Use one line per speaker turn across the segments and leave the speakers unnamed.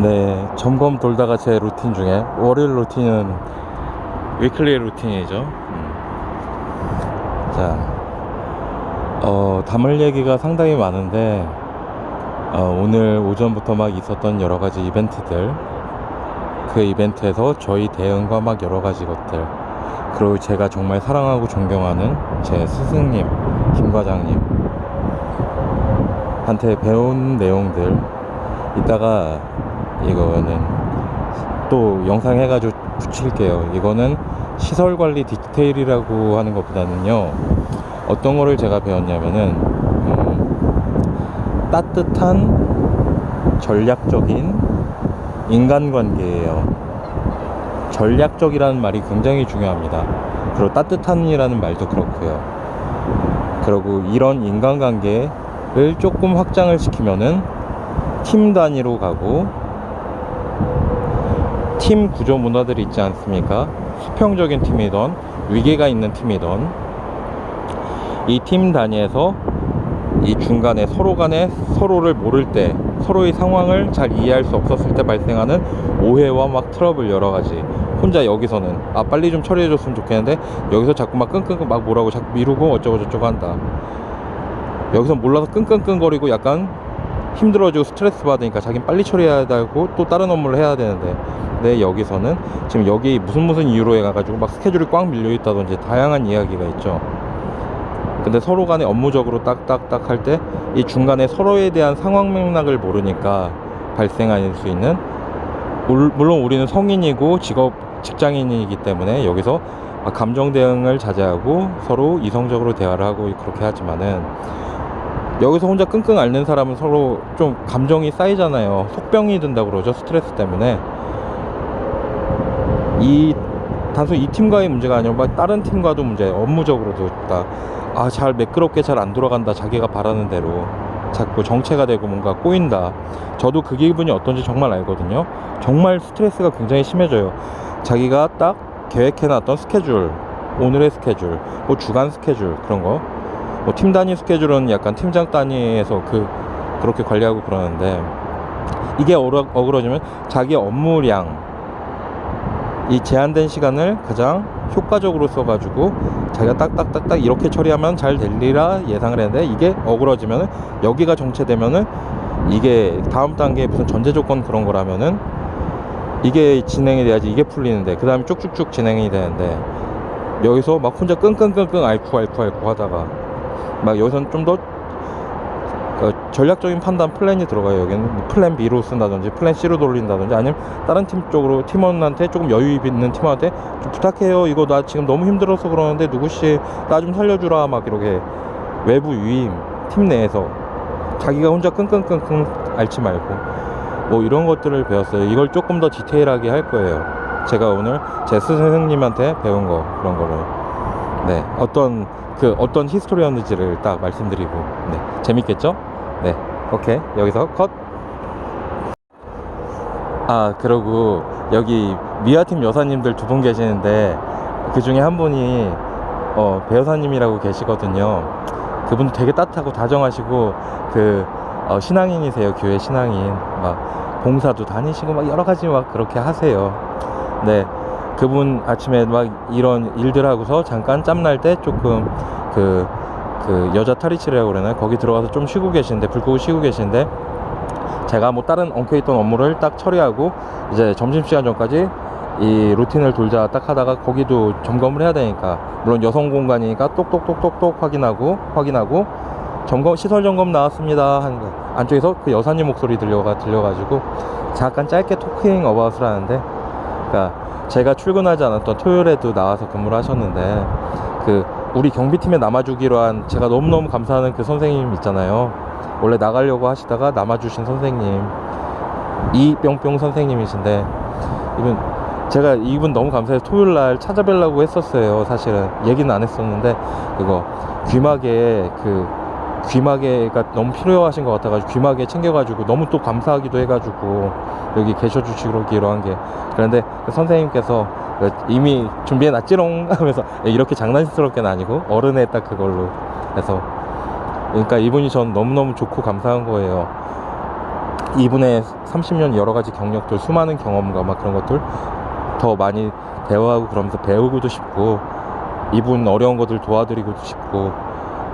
네, 점검 돌다가 제 루틴 중에 월요일 루틴은 위클리 루틴이죠. 자, 담을 얘기가 상당히 많은데 오늘 오전부터 막 있었던 여러 가지 이벤트들, 그 이벤트에서 저희 대응과 막 여러 가지 것들, 그리고 제가 정말 사랑하고 존경하는 제 스승님 김 과장님 한테 배운 내용들, 이따가 이거는 또 영상 해가지고 붙일게요. 이거는 시설관리 디테일이라고 하는 것보다는요, 어떤 거를 제가 배웠냐면은 따뜻한 전략적인 인간관계예요. 전략적이라는 말이 굉장히 중요합니다. 그리고 따뜻한이라는 말도 그렇고요. 그리고 이런 인간관계를 조금 확장을 시키면은 팀 단위로 가고, 팀 구조 문화들이 있지 않습니까? 수평적인 팀이던 위계가 있는 팀이던, 이 팀 단위에서 이 중간에 서로 간에 서로를 모를 때, 서로의 상황을 잘 이해할 수 없었을 때 발생하는 오해와 막 트러블 여러 가지, 혼자 여기서는 빨리 좀 처리해 줬으면 좋겠는데 여기서 자꾸 막 끙끙 막 뭐라고 자꾸 미루고 어쩌고 저쩌고 한다. 여기서 몰라서 끙끙거리고 약간 힘들어지고 스트레스 받으니까 자기는 빨리 처리해야 되고 또 다른 업무를 해야 되는데, 네, 여기서는 지금 여기 무슨 이유로 해가지고 막 스케줄이 꽉 밀려 있다든지 다양한 이야기가 있죠. 근데 서로 간에 업무적으로 딱딱딱 할 때 이 중간에 서로에 대한 상황 맥락을 모르니까 발생할 수 있는, 물론 우리는 성인이고 직장인이기 때문에 여기서 감정 대응을 자제하고 서로 이성적으로 대화를 하고 그렇게 하지만은, 여기서 혼자 끙끙 앓는 사람은 서로 좀 감정이 쌓이잖아요. 속병이 든다고 그러죠, 스트레스 때문에. 단순히 이 팀과의 문제가 아니라 막 다른 팀과도 문제, 업무적으로도 잘 매끄럽게 잘 안 돌아간다, 자기가 바라는 대로 자꾸 정체가 되고 뭔가 꼬인다. 저도 그 기분이 어떤지 정말 알거든요. 정말 스트레스가 굉장히 심해져요. 자기가 딱 계획해놨던 스케줄, 오늘의 스케줄, 뭐 주간 스케줄, 그런 거, 뭐 팀 단위 스케줄은 약간 팀장 단위에서 그렇게 관리하고 그러는데, 이게 어그러지면 자기 업무량, 이 제한된 시간을 가장 효과적으로 써가지고 자기가 딱딱딱딱 이렇게 처리하면 잘 될리라 예상을 했는데, 이게 어그러지면은, 여기가 정체되면은, 이게 다음 단계에 무슨 전제 조건 그런 거라면은 이게 진행이 돼야지 이게 풀리는데, 그 다음에 쭉쭉쭉 진행이 되는데, 여기서 막 혼자 끙끙끙끙 앓고 하다가 막 여기서는 좀 더 전략적인 판단 플랜이 들어가요. 여기는 뭐 플랜 B로 쓴다든지 플랜 C로 돌린다든지, 아니면 다른 팀 쪽으로 팀원한테, 조금 여유 있는 팀원한테 좀 부탁해요, 이거 나 지금 너무 힘들어서 그러는데 누구씨 나 좀 살려주라, 막 이렇게 외부 유임, 팀 내에서 자기가 혼자 끙끙끙끙 앓지 말고, 뭐 이런 것들을 배웠어요. 이걸 조금 더 디테일하게 할 거예요. 제가 오늘 제 스승님한테 배운 거, 그런 거를, 네, 어떤 히스토리였는지를 딱 말씀드리고, 네, 재밌겠죠? 네, 오케이, 여기서 컷. 그리고 여기 미아팀 여사님들 두 분 계시는데, 그 중에 한 분이 배여사님이라고 계시거든요. 그분도 되게 따뜻하고 다정하시고 신앙인이세요. 교회 신앙인, 막 봉사도 다니시고 막 여러 가지 막 그렇게 하세요. 네, 그분 아침에 막 이런 일들 하고서 잠깐 짬날 때 조금 그 여자 탈의실이라고 그러나요? 거기 들어가서 좀 쉬고 계시는데, 불 끄고 쉬고 계시는데, 제가 뭐 다른 엉켜있던 업무를 딱 처리하고 이제 점심시간 전까지 이 루틴을 돌자 딱 하다가, 거기도 점검을 해야 되니까, 물론 여성 공간이니까 똑똑똑똑똑 확인하고 시설 점검 나왔습니다 하는 거, 안쪽에서 그 여사님 목소리 들려가지고 잠깐 짧게 토킹 어바웃을 하는데, 그러니까 제가 출근하지 않았던 토요일에도 나와서 근무를 하셨는데, 우리 경비팀에 남아주기로 한, 제가 너무너무 감사하는 그 선생님 있잖아요. 원래 나가려고 하시다가 남아주신 선생님, 이뿅뿅 선생님이신데, 제가 이분 너무 감사해서 토요일날 찾아뵈려고 했었어요. 사실은 얘기는 안 했었는데, 귀마개가 너무 필요하신 것 같아가지고 귀마개 챙겨가지고 너무 또 감사하기도 해가지고 여기 계셔주시기로 한 게, 그런데 그 선생님께서 이미 준비해놨지롱 하면서, 이렇게 장난스럽게는 아니고 어른의 딱 그걸로 해서, 그러니까 이분이 전 너무너무 좋고 감사한 거예요. 이분의 30년 여러 가지 경력들, 수많은 경험과 막 그런 것들 더 많이 대화하고 그러면서 배우고도 싶고, 이분 어려운 것들 도와드리고도 싶고,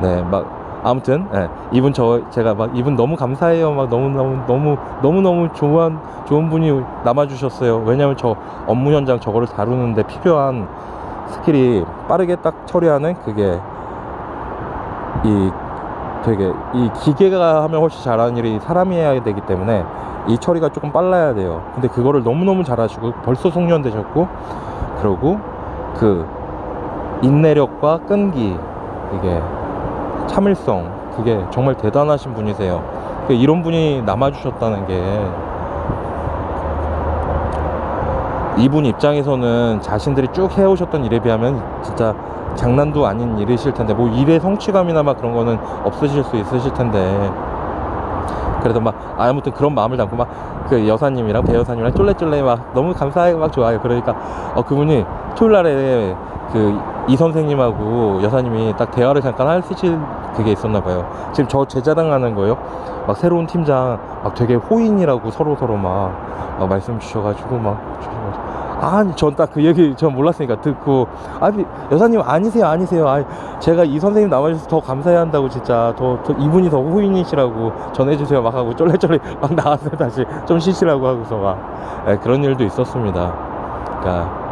네, 막 아무튼 이분 제가 막 이분 너무 감사해요. 막 너무 좋은 분이 남아주셨어요. 왜냐면 저 업무 현장 저거를 다루는데 필요한 스킬이 빠르게 딱 처리하는 그게 이 기계가 하면 훨씬 잘하는 일이 사람이 해야 되기 때문에 이 처리가 조금 빨라야 돼요. 근데 그거를 너무너무 잘하시고 벌써 송년 되셨고, 그리고 그 인내력과 끈기, 이게 참을성, 그게 정말 대단하신 분이세요. 이런 분이 남아주셨다는 게, 이분 입장에서는 자신들이 쭉 해오셨던 일에 비하면 진짜 장난도 아닌 일이실 텐데, 뭐 일의 성취감이나 막 그런 거는 없으실 수 있으실 텐데, 그래도 막 아무튼 그런 마음을 담고 막 그 여사님이랑 배 여사님이랑 쫄래쫄래 막 너무 감사하고 막 좋아요. 그러니까 그분이 토요일날에 그 이 선생님하고 여사님이 딱 대화를 잠깐 하실 그게 있었나 봐요. 지금 제 자랑하는 거예요. 막 새로운 팀장 막 되게 호인이라고 서로 막 말씀 주셔가지고 막, 아니 전 딱 그 얘기 전 몰랐으니까 듣고, 아니 여사님 아니세요. 아니 제가 이 선생님 남아주셔서 더 감사해야 한다고, 진짜 더 이분이 더 호인이시라고 전해주세요 막 하고 쫄래쫄래 막 나왔어요. 다시 좀 쉬시라고 하고서 막 그런 일도 있었습니다. 그러니까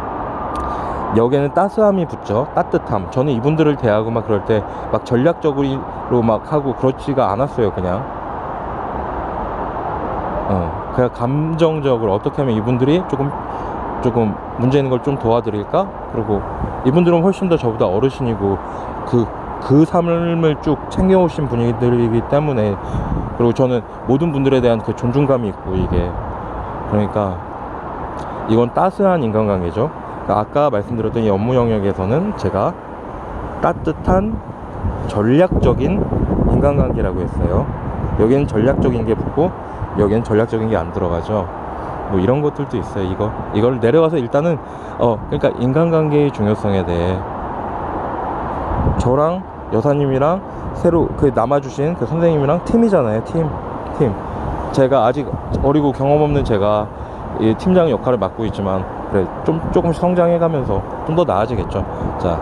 여기에는 따스함이 붙죠. 따뜻함. 저는 이분들을 대하고 막 그럴 때 막 전략적으로 막 하고 그렇지가 않았어요. 그냥 감정적으로 어떻게 하면 이분들이 조금 문제 있는 걸 좀 도와드릴까? 그리고 이분들은 훨씬 더 저보다 어르신이고 그 삶을 쭉 챙겨오신 분들이기 때문에, 그리고 저는 모든 분들에 대한 그 존중감이 있고, 이게 그러니까 이건 따스한 인간관계죠. 아까 말씀드렸던 이 업무 영역에서는 제가 따뜻한 전략적인 인간관계라고 했어요. 여기는 전략적인 게 붙고 여기는 전략적인 게 안 들어가죠. 뭐 이런 것들도 있어요. 이걸 내려가서 일단은 그러니까 인간관계의 중요성에 대해 저랑 여사님이랑 새로 그 남아주신 그 선생님이랑 팀이잖아요. 팀 제가 아직 어리고 경험 없는 제가 이 팀장 역할을 맡고 있지만, 그래 조금씩 성장해가면서 좀 더 나아지겠죠. 자,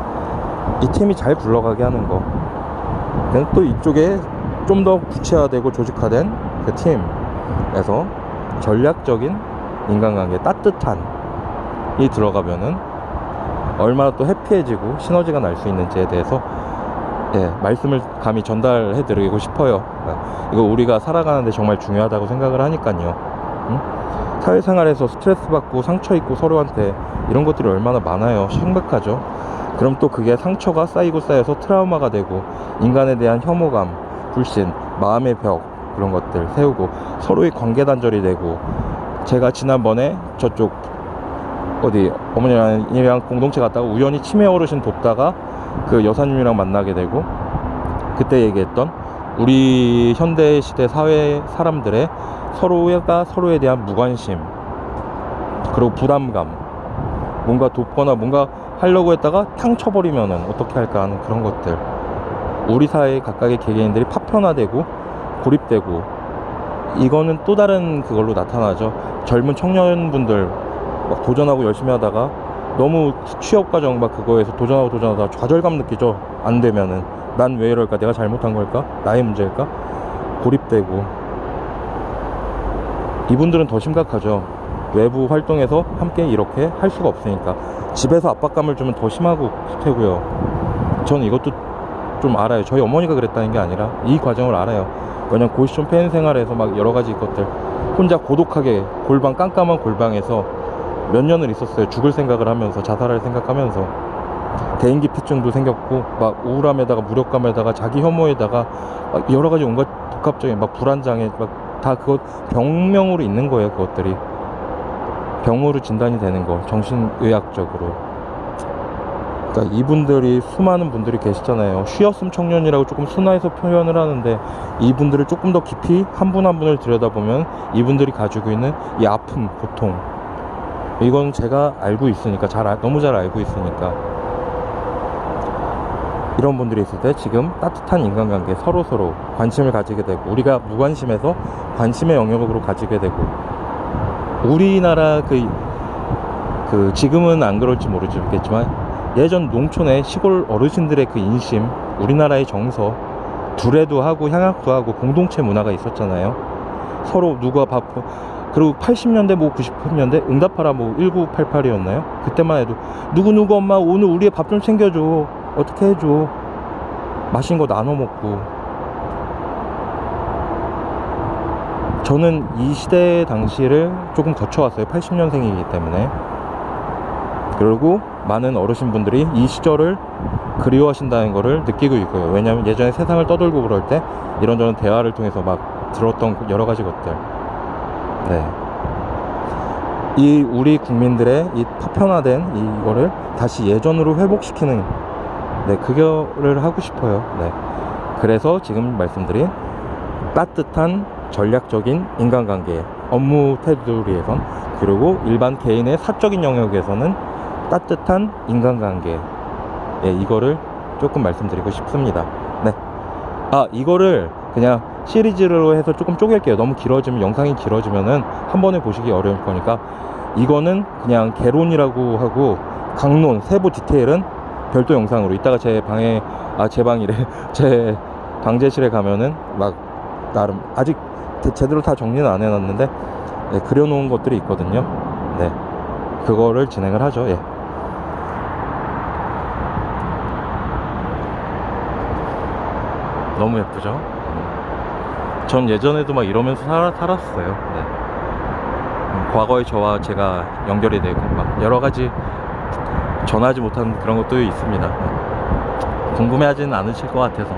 이 팀이 잘 굴러가게 하는 거, 그냥 또 이쪽에 좀 더 구체화되고 조직화된 그 팀에서 전략적인 인간관계, 따뜻한이 들어가면은 얼마나 또 해피해지고 시너지가 날 수 있는지에 대해서 말씀을 감히 전달해 드리고 싶어요. 이거 우리가 살아가는데 정말 중요하다고 생각을 하니까요. 사회생활에서 스트레스 받고 상처 있고 서로한테 이런 것들이 얼마나 많아요. 심각하죠. 그럼 또 그게 상처가 쌓이고 쌓여서 트라우마가 되고, 인간에 대한 혐오감, 불신, 마음의 벽, 그런 것들 세우고 서로의 관계 단절이 되고, 제가 지난번에 저쪽 어디 어머니랑 공동체 갔다가 우연히 치매 어르신 돕다가 그 여사님이랑 만나게 되고, 그때 얘기했던 우리 현대시대 사회 사람들의 서로가 서로에 대한 무관심, 그리고 부담감, 뭔가 돕거나 뭔가 하려고 했다가 탕 쳐버리면은 어떻게 할까 하는 그런 것들, 우리 사회 각각의 개개인들이 파편화되고 고립되고, 이거는 또 다른 그걸로 나타나죠. 젊은 청년분들 막 도전하고 열심히 하다가 너무 취업 과정 막 그거에서 도전하다 좌절감 느끼죠. 안 되면은 난 왜 이럴까, 내가 잘못한 걸까, 나의 문제일까, 고립되고. 이분들은 더 심각하죠. 외부 활동에서 함께 이렇게 할 수가 없으니까 집에서 압박감을 주면 더 심하고 테고요. 저는 이것도 좀 알아요. 저희 어머니가 그랬다는 게 아니라 이 과정을 알아요. 왜냐면 고시촌 폐인 생활에서 막 여러 가지 것들 혼자 고독하게 깜깜한 골방에서 몇 년을 있었어요. 죽을 생각을 하면서, 자살할 생각하면서. 대인기피증도 생겼고, 막 우울함에다가 무력감에다가 자기 혐오에다가 막 여러 가지 온갖 복합적인 막 불안장애 막 다 그것 병명으로 있는 거예요. 그것들이 병으로 진단이 되는 거, 정신의학적으로. 그러니까 이분들이, 수많은 분들이 계시잖아요. 쉬었음 청년이라고 조금 순화해서 표현을 하는데, 이분들을 조금 더 깊이 한 분 한 분을 들여다보면 이분들이 가지고 있는 이 아픔, 고통, 이건 제가 알고 있으니까, 너무 잘 알고 있으니까 이런 분들이 있을 때 지금 따뜻한 인간관계, 서로서로 관심을 가지게 되고, 우리가 무관심에서 관심의 영역으로 가지게 되고, 우리나라 지금은 안 그럴지 모르겠지만 예전 농촌의 시골 어르신들의 그 인심, 우리나라의 정서, 두레도 하고 향악도 하고 공동체 문화가 있었잖아요. 서로 누가 그리고 80년대 90년대 응답하라 1988이었나요? 그때만 해도 누구누구 엄마 오늘 우리의 밥 좀 챙겨줘, 어떻게 해줘, 맛있는 거 나눠 먹고. 저는 이 시대 당시를 조금 거쳐왔어요. 80년생이기 때문에. 그리고 많은 어르신분들이 이 시절을 그리워하신다는 거를 느끼고 있고요. 왜냐하면 예전에 세상을 떠돌고 그럴 때 이런저런 대화를 통해서 막 들었던 여러 가지 것들, 네, 이 우리 국민들의 이 파편화된 이거를 다시 예전으로 회복시키는, 네, 그거를 하고 싶어요. 네, 그래서 지금 말씀드린 따뜻한 전략적인 인간관계, 업무 테두리에선, 그리고 일반 개인의 사적인 영역에서는 따뜻한 인간관계, 예, 이거를 조금 말씀드리고 싶습니다. 네. 이거를 그냥 시리즈로 해서 조금 쪼갤게요. 너무 길어지면, 영상이 길어지면은 한 번에 보시기 어려울 거니까 이거는 그냥 개론이라고 하고, 강론, 세부 디테일은 별도 영상으로 이따가 제 방에, 제 방이래, 제 방제실에 가면은 막 나름 아직 제대로 다 정리는 안 해놨는데, 네, 그려놓은 것들이 있거든요. 네, 그거를 진행을 하죠. 예. 너무 예쁘죠? 전 예전에도 막 이러면서 살았어요. 네. 과거의 저와 제가 연결이 되고 막 여러 가지 전하지 못한 그런 것도 있습니다. 네. 궁금해하지는 않으실 것 같아서.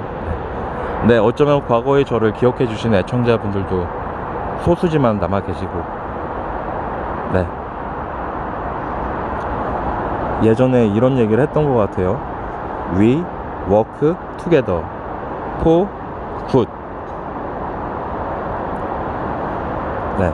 네, 어쩌면 과거의 저를 기억해 주시는 애청자분들도 소수지만 남아 계시고, 네, 예전에 이런 얘기를 했던 것 같아요. We work together for good. 네,